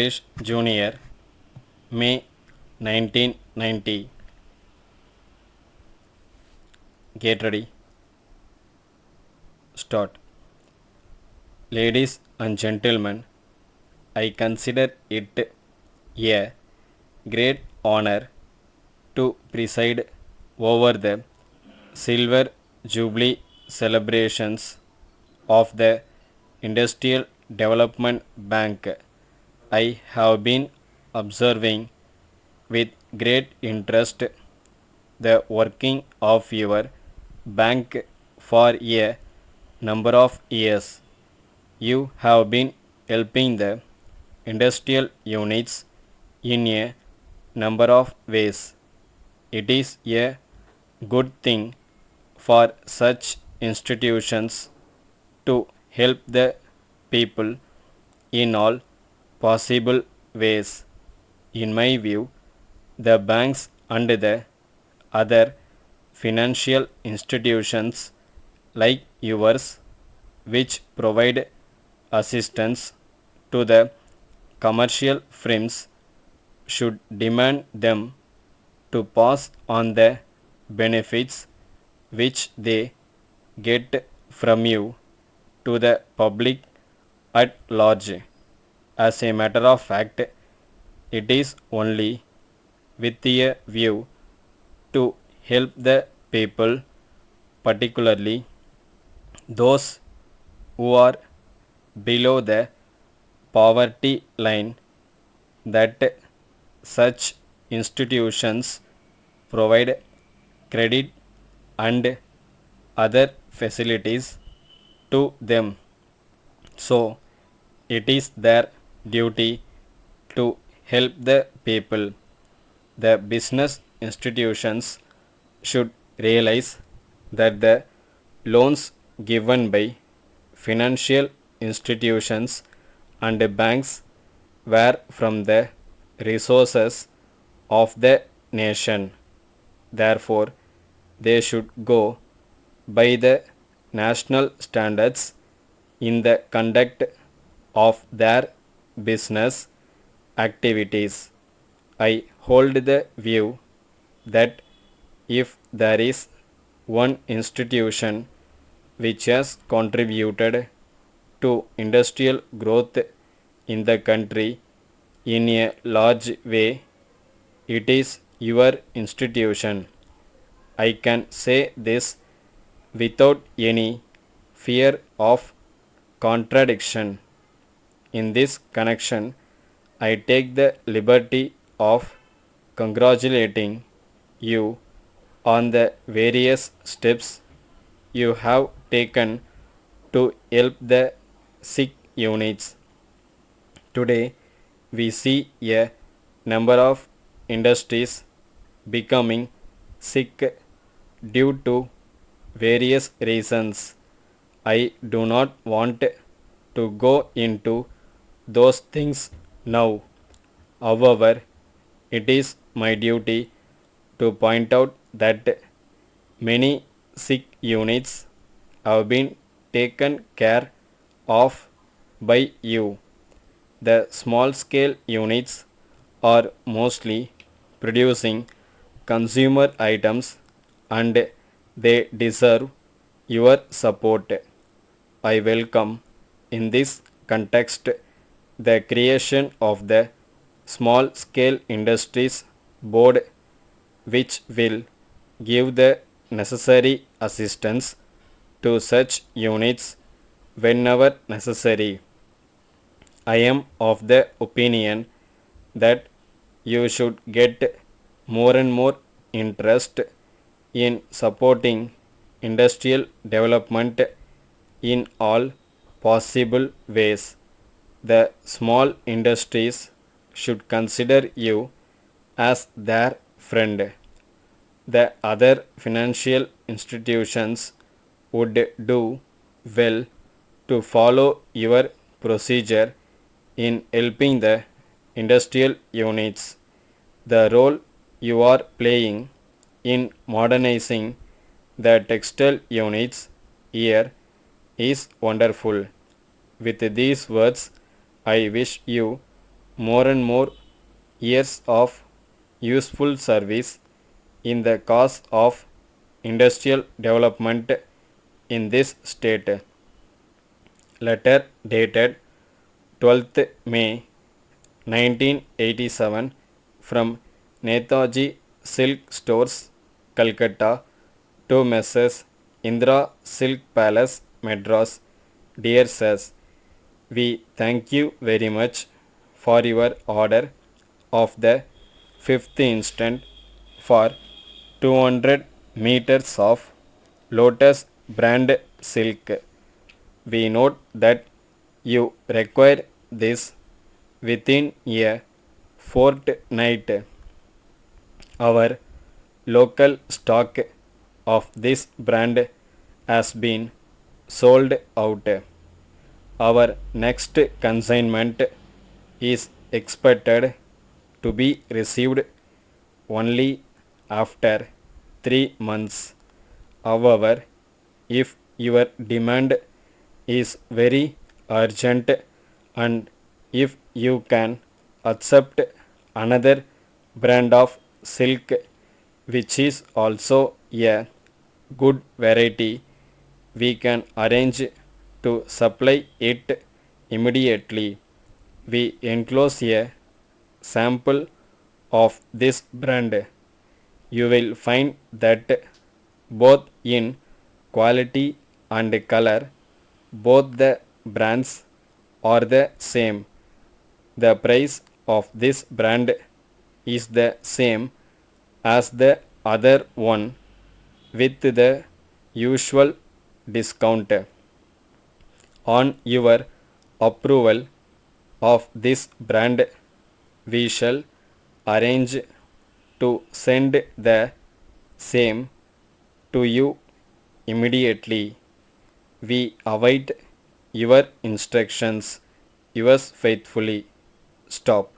English Junior, May 1990. Get ready. Start. Ladies and gentlemen, I consider it a great honor to preside over the Silver Jubilee celebrations of the Industrial Development Bank. I have been observing with great interest the working of your bank for a number of years. You have been helping the industrial units in a number of ways. It is a good thing for such institutions to help the people in all possible ways. In my view, the banks and the other financial institutions like yours, which provide assistance to the commercial firms, should demand them to pass on the benefits which they get from you to the public at large. As a matter of fact, it is only with a view to help the people, particularly those who are below the poverty line, that such institutions provide credit and other facilities to them. So, it is their duty to help the people. The business institutions should realize that the loans given by financial institutions and banks were from the resources of the nation. Therefore, they should go by the national standards in the conduct of their business activities. I hold the view that if there is one institution which has contributed to industrial growth in the country in a large way, it is your institution. I can say this without any fear of contradiction. In this connection, I take the liberty of congratulating you on the various steps you have taken to help the sick units. Today, we see a number of industries becoming sick due to various reasons. I do not want to go into those things now. However, it is my duty to point out that many sick units have been taken care of by you. The small scale units are mostly producing consumer items and they deserve your support. I welcome in this context the creation of the Small Scale Industries Board, which will give the necessary assistance to such units whenever necessary. I am of the opinion that you should get more and more interest in supporting industrial development in all possible ways. The small industries should consider you as their friend. The other financial institutions would do well to follow your procedure in helping the industrial units. The role you are playing in modernizing the textile units here is wonderful. With these words, I wish you more and more years of useful service in the cause of industrial development in this state. Letter dated 12th May 1987 from Netaji Silk Stores, Calcutta to Messrs. Indra Silk Palace, Madras. Dear Sirs, we thank you very much for your order of the 5th instant for 200 meters of Lotus brand silk. We note that you require this within a fortnight. Our local stock of this brand has been sold out. Our next consignment is expected to be received only after 3 months. However, if your demand is very urgent and if you can accept another brand of silk which is also a good variety, we can arrange to supply it immediately. We enclose a sample of this brand. You will find that both in quality and color, both the brands are the same. The price of this brand is the same as the other one with the usual discount. On your approval of this brand, we shall arrange to send the same to you immediately. We await your instructions. Yours faithfully. Stop.